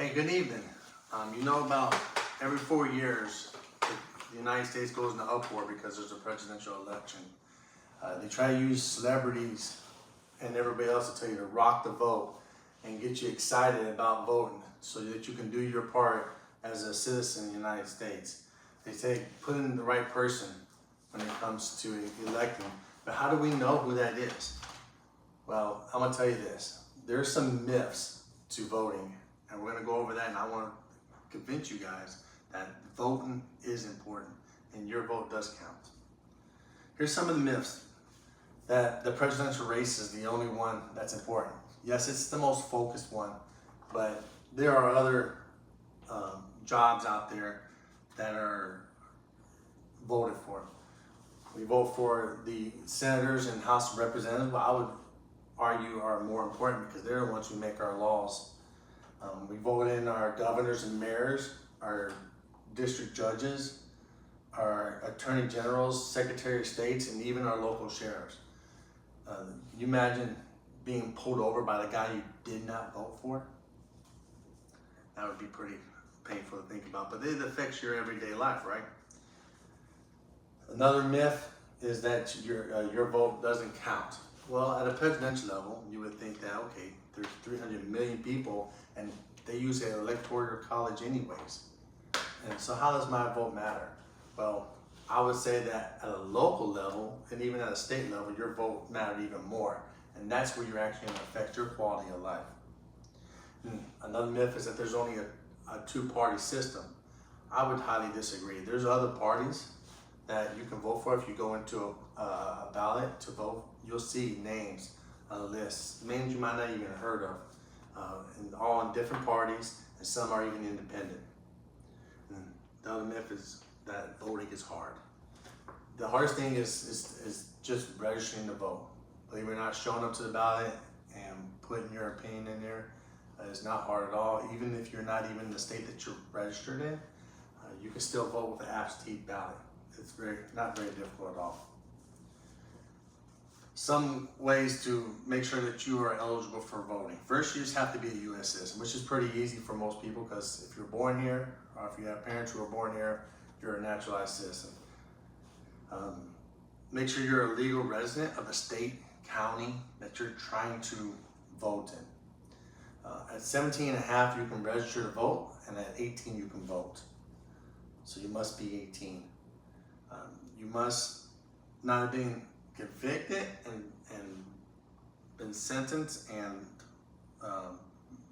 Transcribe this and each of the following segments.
Hey, good evening. You know about every 4 years, the United States goes into uproar because there's a presidential election. They try to use celebrities and everybody else to tell you to rock the vote and get you excited about voting so that you can do your part as a citizen in the United States. They say put in the right person when it comes to electing. But how do we know who that is? Well, I'm gonna tell you this. There's some myths to voting, and we're gonna go over that, and I wanna convince you guys that voting is important and your vote does count. Here's some of the myths. That the presidential race is the only one that's important. Yes, it's the most focused one, but there are other jobs out there that are voted for. We vote for the senators and House of Representatives, but I would argue are more important because they're the ones who make our laws. We vote in our governors and mayors, our district judges, our attorney generals, secretary of states, and even our local sheriffs. You imagine being pulled over by the guy you did not vote for? That would be pretty painful to think about, but it affects your everyday life, right? Another myth is that your vote doesn't count. Well, at a presidential level, you would think that, okay, there's 300 million people and they use an electoral college anyways. And so how does my vote matter? Well, I would say that at a local level and even at a state level, your vote mattered even more. And that's where you're actually going to affect your quality of life. Another myth is that there's only a two-party system. I would highly disagree. There's other parties that you can vote for. If you go into a ballot to vote, you'll see names, lists, names you might not even heard of, and all in different parties, and some are even independent. And the other myth is that voting is hard. The hardest thing is just registering to vote. Believe it or not, showing up to the ballot and putting your opinion in there is not hard at all. Even if you're not even in the state that you're registered in, you can still vote with an absentee ballot. It's not very difficult at all. Some ways to make sure that you are eligible for voting. First, you just have to be a U.S. citizen, which is pretty easy for most people because if you're born here or if you have parents who are born here, you're a naturalized citizen. Make sure you're a legal resident of the state, county that you're trying to vote in. At 17 and a half, you can register to vote, and at 18, you can vote. So you must be 18. You must not have been convicted and been sentenced and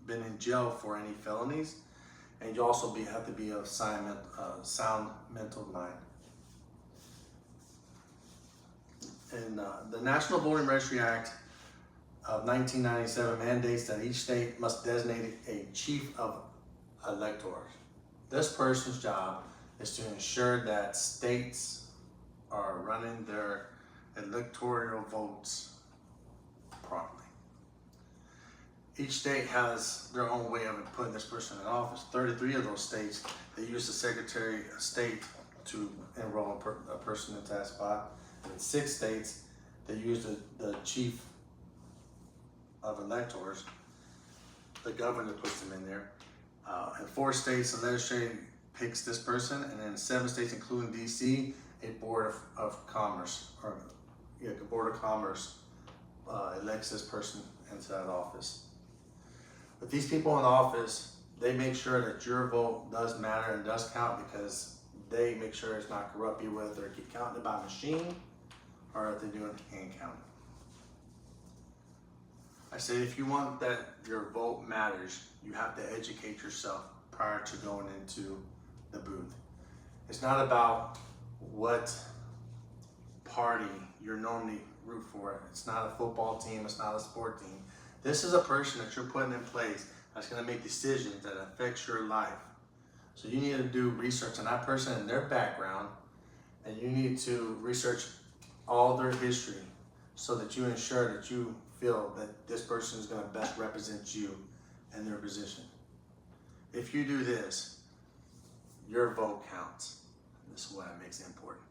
been in jail for any felonies. And you also have to be of sound mental mind. And the National Voting Registry Act of 1997 mandates that each state must designate a chief of electors. This person's job is to ensure that states are running their electoral votes properly. Each state has their own way of putting this person in office. 33 of those states, they use the Secretary of State to enroll a person into that spot. In 6 states, they use the chief of electors. The governor puts them in there. In 4 states, the legislature picks this person, and in 7 states, including DC, a board of commerce, the board of commerce elects this person into that office. But these people in office, they make sure that your vote does matter and does count because they make sure it's not corrupt, whether they're counting it by machine or if they're doing hand counting. I say if you want that your vote matters, you have to educate yourself prior to going into the booth. It's not about what party you're normally root for. It's not a football team, it's not a sport team. This is a person that you're putting in place that's gonna make decisions that affects your life. So you need to do research on that person and their background, and you need to research all their history so that you ensure that you feel that this person is gonna best represent you in their position. If you do this, your vote counts. This is what makes it important.